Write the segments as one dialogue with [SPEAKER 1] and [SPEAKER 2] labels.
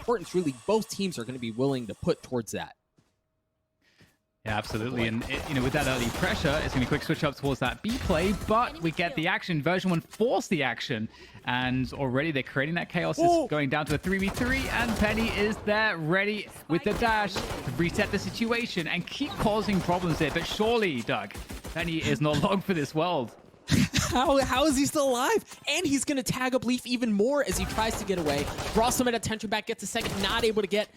[SPEAKER 1] importance really both teams are going to be willing to put towards that.
[SPEAKER 2] Yeah, absolutely. And, with that early pressure, it's going to be a quick switch up towards that B play, but we get the action. Version 1 forced the action, and already they're creating that chaos. It's going down to a 3v3, and Penny is there, ready with the dash to reset the situation and keep causing problems there. But surely, Doug, Penny is not long for this world.
[SPEAKER 1] How is he still alive? And he's going to tag up Leaf even more as he tries to get away. Draw some attention back, gets a second, not able to get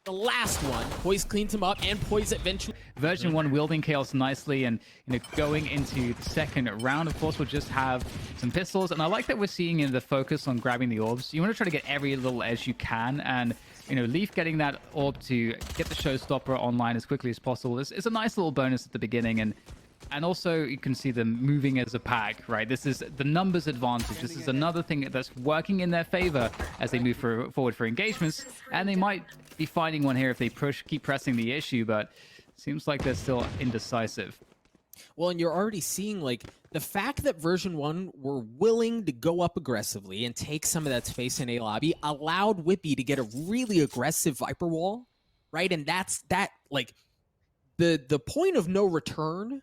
[SPEAKER 1] the last one. Poise cleans him up, and Poise eventually...
[SPEAKER 2] Version 1 wielding chaos nicely, and going into the second round, of course, we'll just have some pistols. And I like that we're seeing the focus on grabbing the orbs. You want to try to get every little edge you can, and Leaf getting that orb to get the showstopper online as quickly as possible is a nice little bonus at the beginning. And also, you can see them moving as a pack, right? This is the numbers advantage. This is another thing that's working in their favor as they move forward for engagements. And they might be finding one here if they keep pressing the issue, but seems like they're still indecisive.
[SPEAKER 1] Well, and you're already seeing, like, the fact that version 1 were willing to go up aggressively and take some of that space in A lobby allowed Whippy to get a really aggressive Viper wall, right? And that's that, like, the point of no return,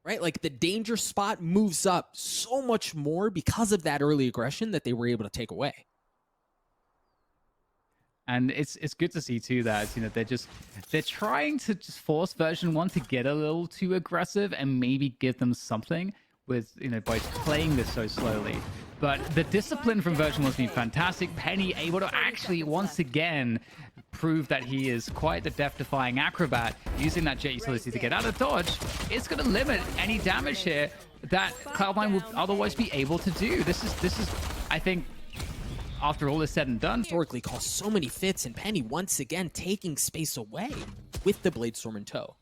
[SPEAKER 1] right? Like, the danger spot moves up so much more because of that early aggression that they were able to take away.
[SPEAKER 2] And it's good to see too that they're trying to just force version 1 to get a little too aggressive and maybe give them something with by playing this so slowly. But the discipline from version 1 has been fantastic. Penny able to actually once again prove that he is quite the death-defying acrobat, using that jet utility to get out of dodge. It's going to limit any damage here that Cloud9 would otherwise be able to do. This is I think, after all is said and done,
[SPEAKER 1] historically caused so many fits, and Penny once again taking space away with the Bladestorm in tow.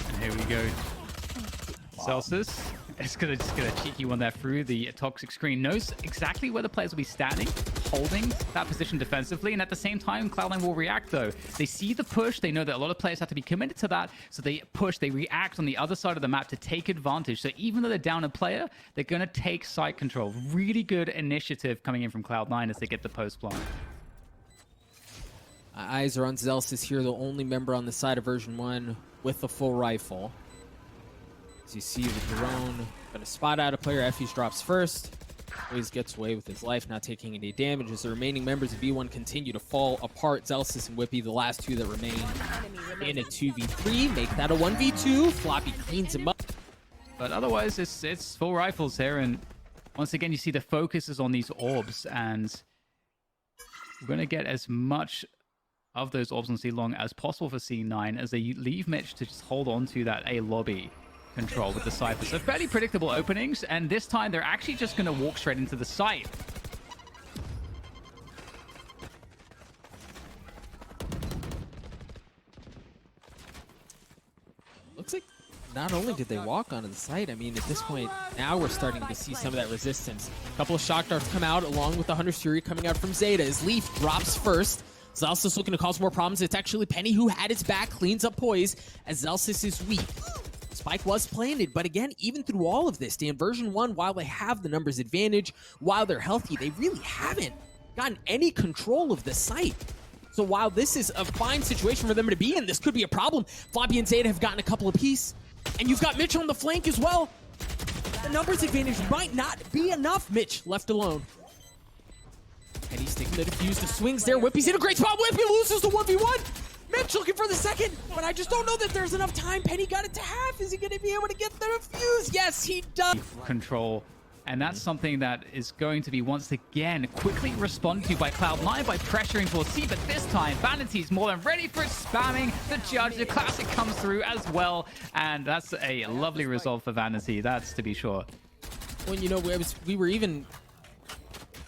[SPEAKER 2] And here we go. Wow. Celsius is just gonna cheeky one there through the toxic screen. Knows exactly where the players will be standing, holding that position defensively, and at the same time, Cloud9 will react though. They see the push, they know that a lot of players have to be committed to that, so they push, they react on the other side of the map to take advantage. So even though they're down a player, they're gonna take site control. Really good initiative coming in from Cloud9 as they get the post plant.
[SPEAKER 1] Eyes are on Zelsis here, the only member on the side of version 1 with the full rifle. As you see the drone, gonna spot out a player. Effys drops first. Always gets away with his life, not taking any damage as the remaining members of V1 continue to fall apart. Zelsis and Whippy, the last two that remain in a 2v3. Make that a 1v2. Floppy cleans him up.
[SPEAKER 2] But otherwise, it's full rifles here, and once again, you see the focus is on these orbs, and we're gonna get as much of those orbs on C-Long as possible for C9 as they leave Mitch to just hold on to that A lobby control with the Cypher. So fairly predictable openings, and this time they're actually just going to walk straight into the site.
[SPEAKER 1] Looks like not only did they walk onto the site, I mean, at this point, now we're starting to see some of that resistance. A couple of shock darts come out along with the Hunter's Fury coming out from Zeta as Leaf drops first. Zelsis looking to cause more problems. It's actually Penny who had his back, cleans up Poise as Zelsis is weak. Spike was planted, but again, even through all of this, Dan, version 1, while they have the numbers advantage, while they're healthy, they really haven't gotten any control of the site. So while this is a fine situation for them to be in, this could be a problem. Floppy and Zeta have gotten a couple apiece, and you've got Mitch on the flank as well. The numbers advantage might not be enough. Mitch left alone. And he's taking the defuse, the swings there. Whippy's in a great spot. Whippy loses the 1v1. Mitch looking for the second, but I just don't know that there's enough time. Penny got it to half. Is he going to be able to get the defuse? Yes, he does.
[SPEAKER 2] Control. And that's something that is going to be once again quickly responded to by Cloud9 by pressuring towards C, but this time Vanity's more than ready for spamming the judge. The classic comes through as well, and that's a lovely result for Vanity, that's to be sure.
[SPEAKER 1] Well, we were even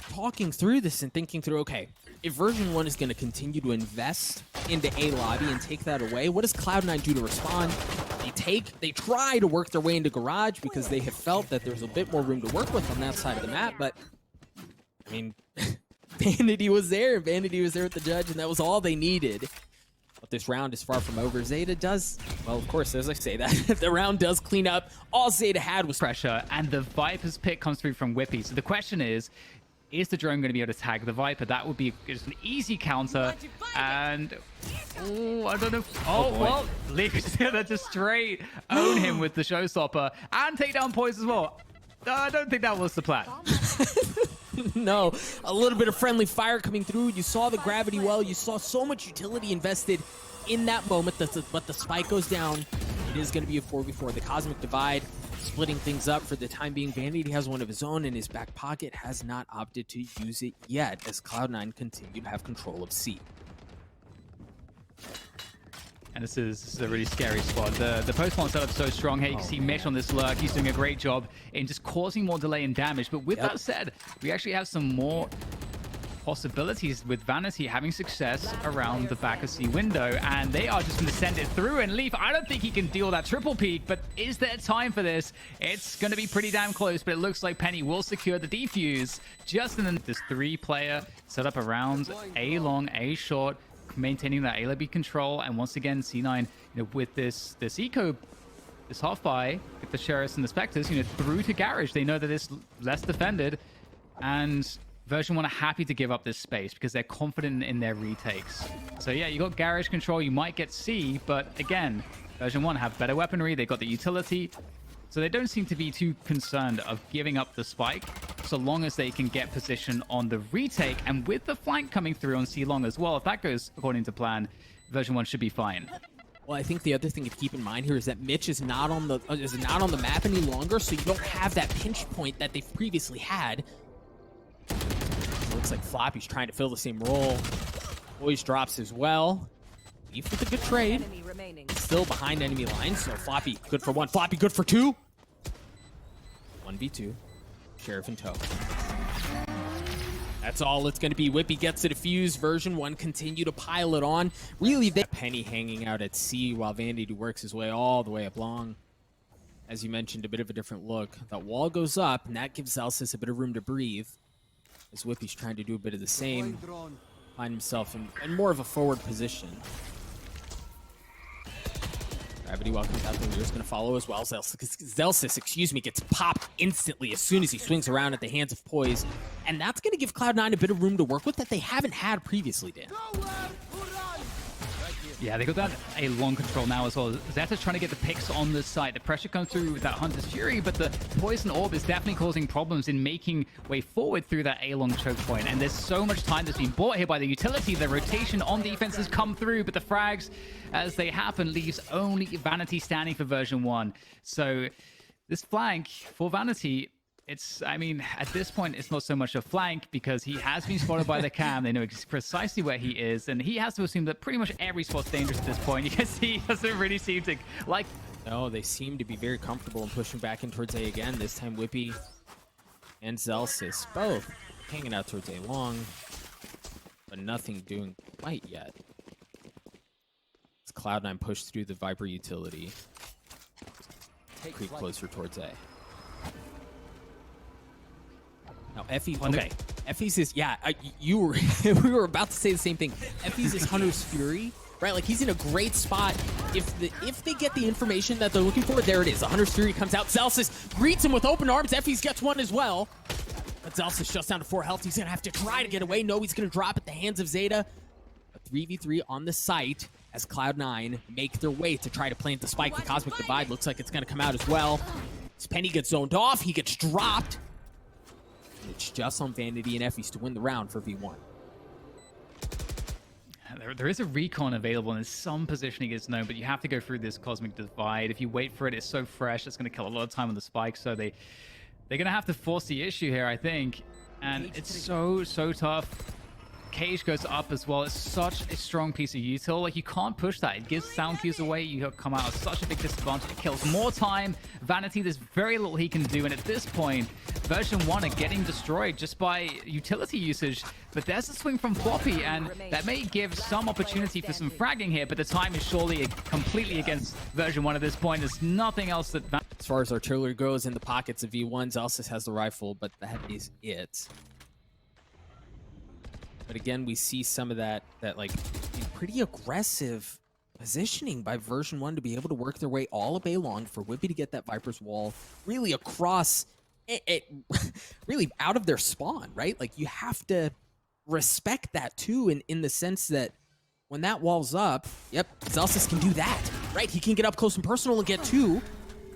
[SPEAKER 1] talking through this and thinking through, okay, if version 1 is going to continue to invest into A lobby and take that away, what does Cloud9 do to respond? They try to work their way into garage because they have felt that there's a bit more room to work with on that side of the map, but I mean, Vanity was there with the judge, and that was all they needed. But this round is far from over. Zeta does, well, of course, as I say that, the round does clean up. All Zeta had was
[SPEAKER 2] pressure, and the Viper's pick comes through from Whippy. So the question is, Is the drone going to be able to tag the Viper? That would be just an easy counter. And oh, I don't know. Oh, well, Leaf is gonna just straight own him with the showstopper and take down points as well. I don't think that was the plan.
[SPEAKER 1] No, a little bit of friendly fire coming through. You saw the gravity well. You saw so much utility invested in that moment. But the spike goes down. It is going to be a 4v4. The Cosmic Divide splitting things up for the time being. Vanity has one of his own in his back pocket, has not opted to use it yet as Cloud9 continue to have control of C.
[SPEAKER 2] And this is a really scary spot. The post-spawn setup so strong here. You can see Mitch on this lurk. He's doing a great job in just causing more delay and damage. But with that said, we actually have some more possibilities with Vanity having success around the back of C window, and they are just going to send it through. And Leaf, I don't think he can deal that triple peak, but is there time for this? It's going to be pretty damn close, but it looks like Penny will secure the defuse just in this 3-player setup around A long, A short, maintaining that A-lobby control. And once again, C9, with this eco, this half-buy with the Sheriffs and the Spectres, through to Garage. They know that it's less defended, and Version 1 are happy to give up this space because they're confident in their retakes. So yeah, you got Garage control, you might get C, but again, Version 1 have better weaponry, they got the utility, so they don't seem to be too concerned of giving up the spike, so long as they can get position on the retake. And with the flank coming through on C long as well, if that goes according to plan, Version 1 should be fine.
[SPEAKER 1] Well, I think the other thing to keep in mind here is that Mitch is not on the map any longer, so you don't have that pinch point that they've previously had. It looks like Floppy's trying to fill the same role. Boys drops as well. Leaf with a good trade. Still behind enemy lines, so Floppy good for 1. Floppy good for 2. 1v2. Sheriff in tow. That's all it's going to be. Whippy gets the defuse. Version 1 continue to pile it on. Really, Penny hanging out at C while Vanity works his way all the way up long. As you mentioned, a bit of a different look. That wall goes up, and that gives Zelsis a bit of room to breathe. As Whippy's trying to do a bit of the same. Find himself in more of a forward position. Gravity while comes out the rear is going to follow as well. Zelsis, gets popped instantly as soon as he swings around at the hands of Poise. And that's going to give Cloud9 a bit of room to work with that they haven't had previously, Dan.
[SPEAKER 2] Yeah, they got that A long control now as well. Zeta's trying to get the picks on this side. The pressure comes through with that Hunter's Fury, but the Poison Orb is definitely causing problems in making way forward through that A long choke point. And there's so much time that's been bought here by the utility. The rotation on defense has come through, but the frags, as they happen, leaves only Vanity standing for Version 1. So this flank for Vanity, at this point, it's not so much a flank because he has been spotted by the cam. They know precisely where he is, and he has to assume that pretty much every spot's dangerous at this point. You can see he doesn't really seem to like...
[SPEAKER 1] No, they seem to be very comfortable in pushing back in towards A again. This time, Whippy and Zelsis both hanging out towards A long, but nothing doing quite yet. As Cloud9 pushed through the Viper utility, creep closer towards A. Now, Effie, okay. Effie's is, we were about to say the same thing. Effie's is Hunter's Fury, right? Like, he's in a great spot. If they get the information that they're looking for, there it is. The Hunter's Fury comes out. Zelsis greets him with open arms. Effie's gets one as well. But Zelsis just down to 4 health. He's going to have to try to get away. No, he's going to drop at the hands of Zeta. A 3v3 on the site as Cloud9 make their way to try to plant the spike. The Cosmic Divide looks like it's going to come out as well. As Penny gets zoned off, he gets dropped. It's just on Vanity and Effie's to win the round for V1.
[SPEAKER 2] There is a recon available and some positioning is known, but you have to go through this Cosmic Divide. If you wait for it, it's so fresh, it's going to kill a lot of time on the spike, so they're going to have to force the issue here, I think. And it's so tough. Cage goes up as well. It's such a strong piece of util. Like, you can't push that. It gives sound cues away. You come out at such a big disadvantage. It kills more time. Vanity, there's very little he can do. And at this point, Version 1 are getting destroyed just by utility usage. But there's a swing from Floppy, and that may give some opportunity for some fragging here. But the time is surely completely against Version 1 at this point. There's nothing else that...
[SPEAKER 1] As far as artillery goes in the pockets of V1, Zelsis has the rifle, but that is it. But again, we see some of that like pretty aggressive positioning by Version 1 to be able to work their way all of A long for Whippy to get that Viper's Wall really across really out of their spawn, right? Like, you have to respect that too, in the sense that when that wall's up, yep, Zelsis can do that, right? He can get up close and personal and get 2.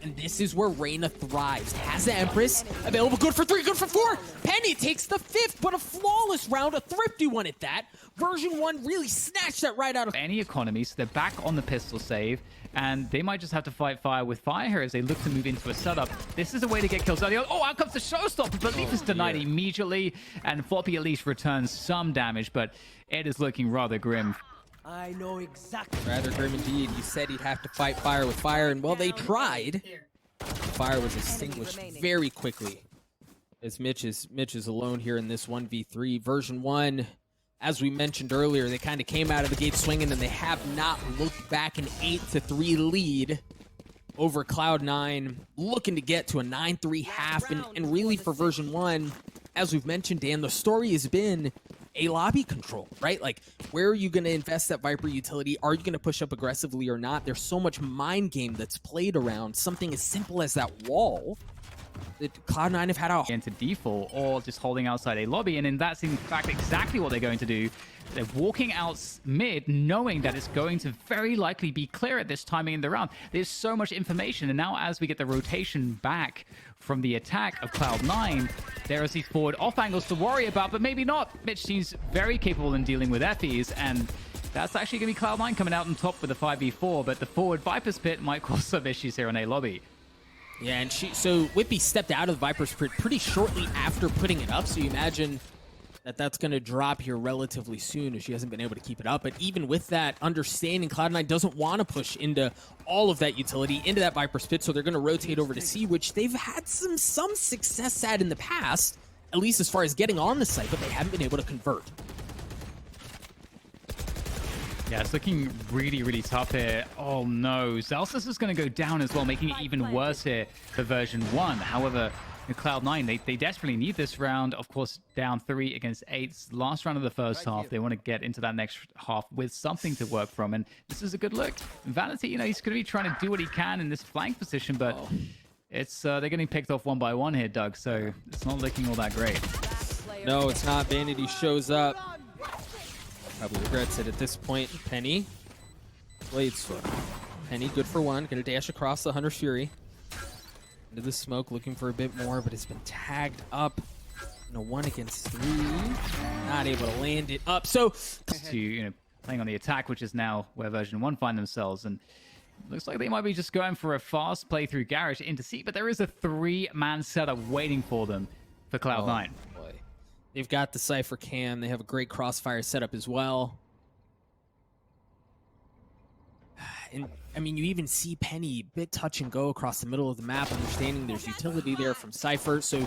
[SPEAKER 1] And this is where Reyna thrives. Has the Empress available. Good for 3, good for 4. Penny takes the 5th, but a flawless round, a thrifty one at that. Version 1 really snatched that right out of
[SPEAKER 2] any economy, so they're back on the pistol save, and they might just have to fight fire with fire here as they look to move into a setup. This is a way to get kills. Oh, out comes the showstopper, but Leaf is denied immediately, and Floppy at least returns some damage, but it is looking rather grim.
[SPEAKER 3] I know exactly.
[SPEAKER 1] Rather grim indeed. You said he'd have to fight fire with fire, and well, they tried. Fire was extinguished very quickly. As Mitch is alone here in this 1v3. Version 1, as we mentioned earlier, they kind of came out of the gate swinging, and they have not looked back. An 8-3 lead over Cloud9, looking to get to a 9-3 half. And really for Version 1, as we've mentioned, Dan, the story has been a lobby control, right? Like, where are you going to invest that Viper utility? Are you going to push up aggressively or not? There's so much mind game that's played around something as simple as that wall that Cloud9 have had a
[SPEAKER 2] into default or just holding outside a lobby, and then that's in fact exactly what they're going to do. They're walking out mid knowing that it's going to very likely be clear at this timing in the round. There's so much information, and now as we get the rotation back from the attack of Cloud9, there is these forward off angles to worry about, but maybe not. Mitch seems very capable in dealing with Effie's, and that's actually going to be Cloud9 coming out on top with a 5v4, but the forward Viper's Pit might cause some issues here on A lobby.
[SPEAKER 1] Yeah, and so Whippy stepped out of the Viper's Pit pretty shortly after putting it up, so you imagine that that's going to drop here relatively soon, as she hasn't been able to keep it up. But even with that understanding, Cloud9 doesn't want to push into all of that utility, into that Viper's Pit, so they're going to rotate over to C, which they've had some success at in the past, at least as far as getting on the site, but they haven't been able to convert.
[SPEAKER 2] Yeah, it's looking really, really tough here. Oh no, Zelsis is going to go down as well, making it even worse here for version 1. However, Cloud9, they desperately need this round. Of course, down 3 against 8. Last round of the first half. They want to get into that next half with something to work from, and this is a good look. Vanity, you know, he's going to be trying to do what he can in this flank position, but it's they're getting picked off one by one here, Doug, so it's not looking all that great.
[SPEAKER 1] No, it's not. Vanity shows up. Probably regrets it at this point. Penny. Blade Sword. Penny, good for 1. Gonna dash across the Hunter's Fury. Into the smoke, looking for a bit more, but it's been tagged up in a 1 against 3. Not able to land it up. So,
[SPEAKER 2] to, playing on the attack, which is now where version 1 find themselves, and looks like they might be just going for a fast play through Garage into C, but there is a 3-man setup waiting for them for Cloud9.
[SPEAKER 1] Oh, boy. They've got the Cypher Cam. They have a great crossfire setup as well. And, I mean, you even see Penny a bit touch and go across the middle of the map, understanding there's utility there from Cypher. So,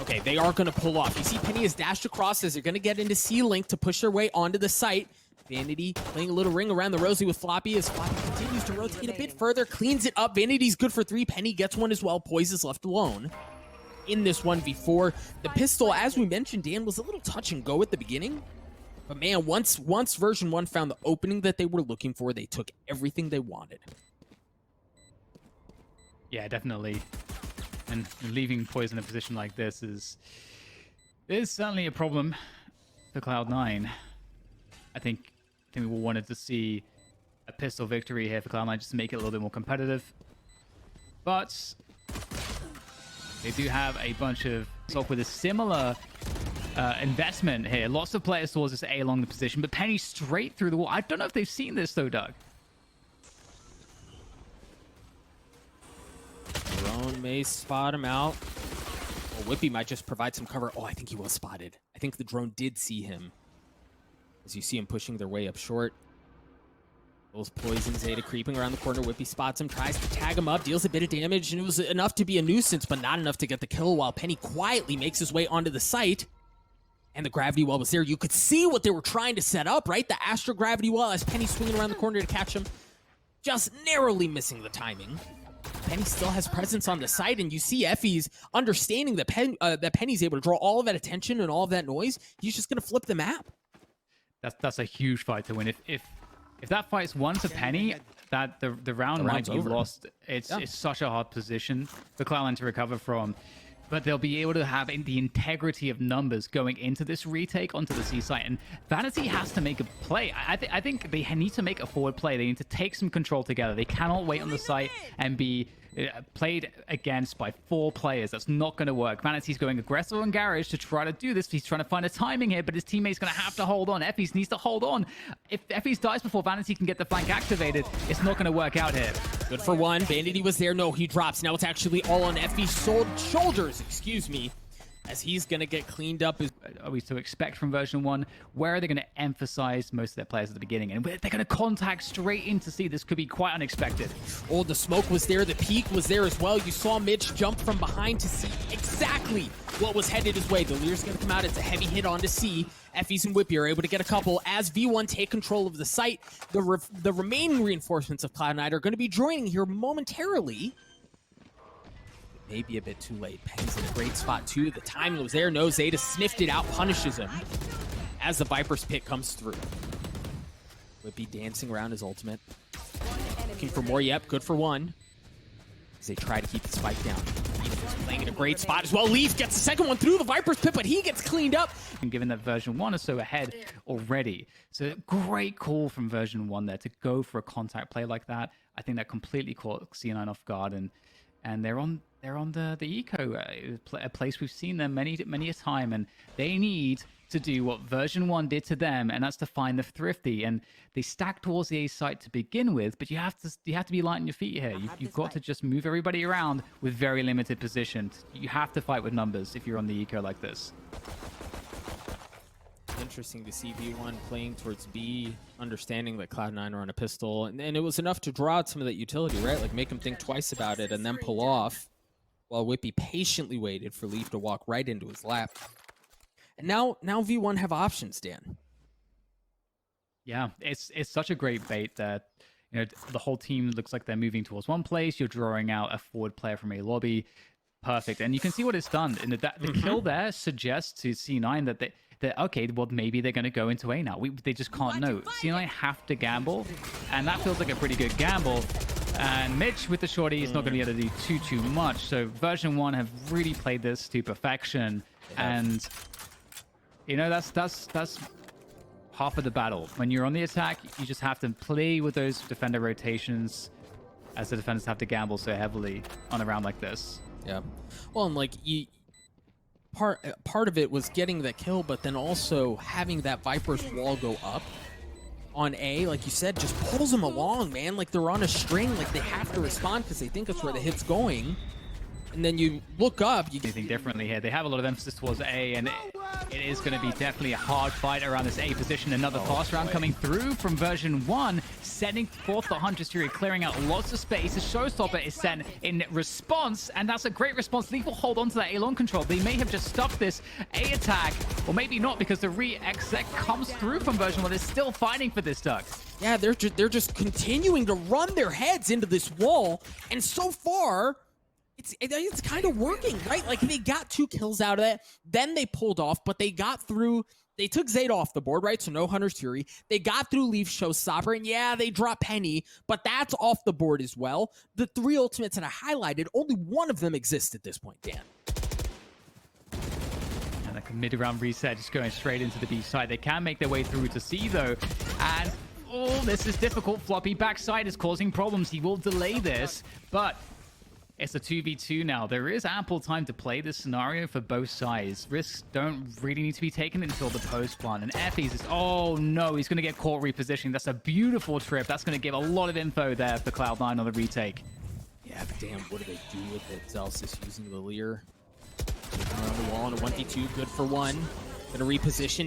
[SPEAKER 1] okay, they are going to pull off. You see Penny is dashed across as they're going to get into C-Link to push their way onto the site. Vanity playing a little ring around the Rosie with Floppy as Floppy continues to rotate a bit further, cleans it up. Vanity's good for 3. Penny gets one as well. Poise is left alone in this 1v4. The pistol, as we mentioned, Dan, was a little touch and go at the beginning. But man, once version 1 found the opening that they were looking for, they took everything they wanted.
[SPEAKER 2] Yeah, definitely. And leaving Poise in a position like this is certainly a problem for Cloud9. I think we all wanted to see a pistol victory here for Cloud9 just to make it a little bit more competitive. But they do have a bunch of stuff with a similar investment here. Lots of players towards this A along the position, but Penny straight through the wall. I don't know if they've seen this though, Doug.
[SPEAKER 1] Drone may spot him out. Well, Whippy might just provide some cover. Oh, I think he was spotted. I think the drone did see him. As you see him pushing their way up short. Those Poison, Zeta creeping around the corner. Whippy spots him, tries to tag him up, deals a bit of damage, and it was enough to be a nuisance, but not enough to get the kill, while Penny quietly makes his way onto the site. And the gravity wall was there. You could see what they were trying to set up, right? The Astro gravity wall as Penny swinging around the corner to catch him. Just narrowly missing the timing. Penny still has presence on the site, and you see Effie's understanding that, that Penny's able to draw all of that attention and all of that noise. He's just going to flip the map.
[SPEAKER 2] That's a huge fight to win. If that fight's won to Penny, the round might be
[SPEAKER 1] over.
[SPEAKER 2] lost. It's such a hard position for Cloud9 to recover from. but they'll be able to have the integrity of numbers going into this retake onto the C site. And Vanity has to make a play. I think they need to make a forward play. They need to take some control together. They cannot wait on the site and be played against by 4 players. That's not going to work. Vanity's going aggressive on Garage to try to do this. He's trying to find a timing here, but his teammate's going to have to hold on. Effys needs to hold on. If Effys dies before Vanity can get the flank activated, it's not going to work out here.
[SPEAKER 1] Good for one. Vanity was there. No, he drops. Now it's actually all on Effy's shoulders, excuse me, as he's going to get cleaned up.
[SPEAKER 2] Are we to expect from version 1? Where are they going to emphasize most of their players at the beginning? And they're going to contact straight into C. This could be quite unexpected.
[SPEAKER 1] Oh, the smoke was there. The peak was there as well. You saw Mitch jump from behind to see exactly what was headed his way. The Lear's going to come out. It's a heavy hit onto C. Effys and Whippy are able to get a couple as V1 take control of the site. The remaining reinforcements of Cloud9 are going to be joining here momentarily. Maybe a bit too late. Peng's in a great spot too. The timing was there. No, Zeta sniffed it out, punishes him as the Viper's pit comes through. Whippy dancing around his ultimate. Looking for more. Yep, good for one. As they try to keep the spike down. Leaf is playing in a great spot as well. Leaf gets the second one through the Viper's pit, but he gets cleaned up.
[SPEAKER 2] And given that version 1 is so ahead already. So great call from version 1 there to go for a contact play like that. I think that completely caught C9 off guard, and they're on the eco, a place we've seen them many a time, and they need to do what version 1 did to them, and that's to find the thrifty. And they stack towards the A site to begin with, but you have to be light on your feet here. You've got to just move everybody around with very limited positions. You have to fight with numbers if you're on the eco like this.
[SPEAKER 1] Interesting to see V1 playing towards B, understanding that Cloud9 are on a pistol, and it was enough to draw out some of that utility, right? Like make him think twice about it and then pull off, while Whippy patiently waited for Leaf to walk right into his lap. And now V1 have options, Dan.
[SPEAKER 2] Yeah, it's such a great bait that the whole team looks like they're moving towards one place. You're drawing out a forward player from a lobby. Perfect. And you can see what it's done. And the kill there suggests to C9 that okay, well, maybe they're going to go into A now. They just can't know. C9 have to gamble, and that feels like a pretty good gamble. And Mitch with the shorty is not going to be able to do too much. So version 1 have really played this to perfection. And that's half of the battle. When you're on the attack, you just have to play with those defender rotations, as the defenders have to gamble so heavily on a round like this.
[SPEAKER 1] Yeah. Well, and like part of it was getting the kill, but then also having that Viper's wall go up on A, like you said, just pulls them along, man. Like they're on a string. Like they have to respond because they think that's where the hit's going. And then you look up. You
[SPEAKER 2] think differently here. They have a lot of emphasis towards A, and it is going to be definitely a hard fight around this A position. Another fast round coming through from version 1, sending forth the Hunter's Fury, clearing out lots of space. A Showstopper is sent in response, and that's a great response. Leaf will hold on to that A-long control. They may have just stopped this A attack, or maybe not, because the re-exec comes through from version 1. They're still fighting for this, Doug.
[SPEAKER 1] Yeah, they're just continuing to run their heads into this wall, and so far it's kind of working, right? Like they got 2 kills out of it, then they pulled off, but they got through. They took Zeta off the board, right? So no Hunter's Fury. They got through Leaf Showstopper, and yeah, they dropped Penny, but that's off the board as well. The 3 ultimates that I highlighted, only one of them exists at this point, Dan.
[SPEAKER 2] And like a mid-round reset, just going straight into the B side. They can make their way through to C though, and oh, this is difficult. Floppy backside is causing problems. He will delay this, but it's a 2v2 now. There is ample time to play this scenario for both sides. Risks don't really need to be taken until the post plant. And Effys is, oh no, he's going to get caught repositioning. That's a beautiful trip. That's going to give a lot of info there for Cloud9 on the retake.
[SPEAKER 1] Yeah, but damn, what do they do with it? Zelsis using the Lear. Taking around the wall on a 1v2, good for one. Going to reposition.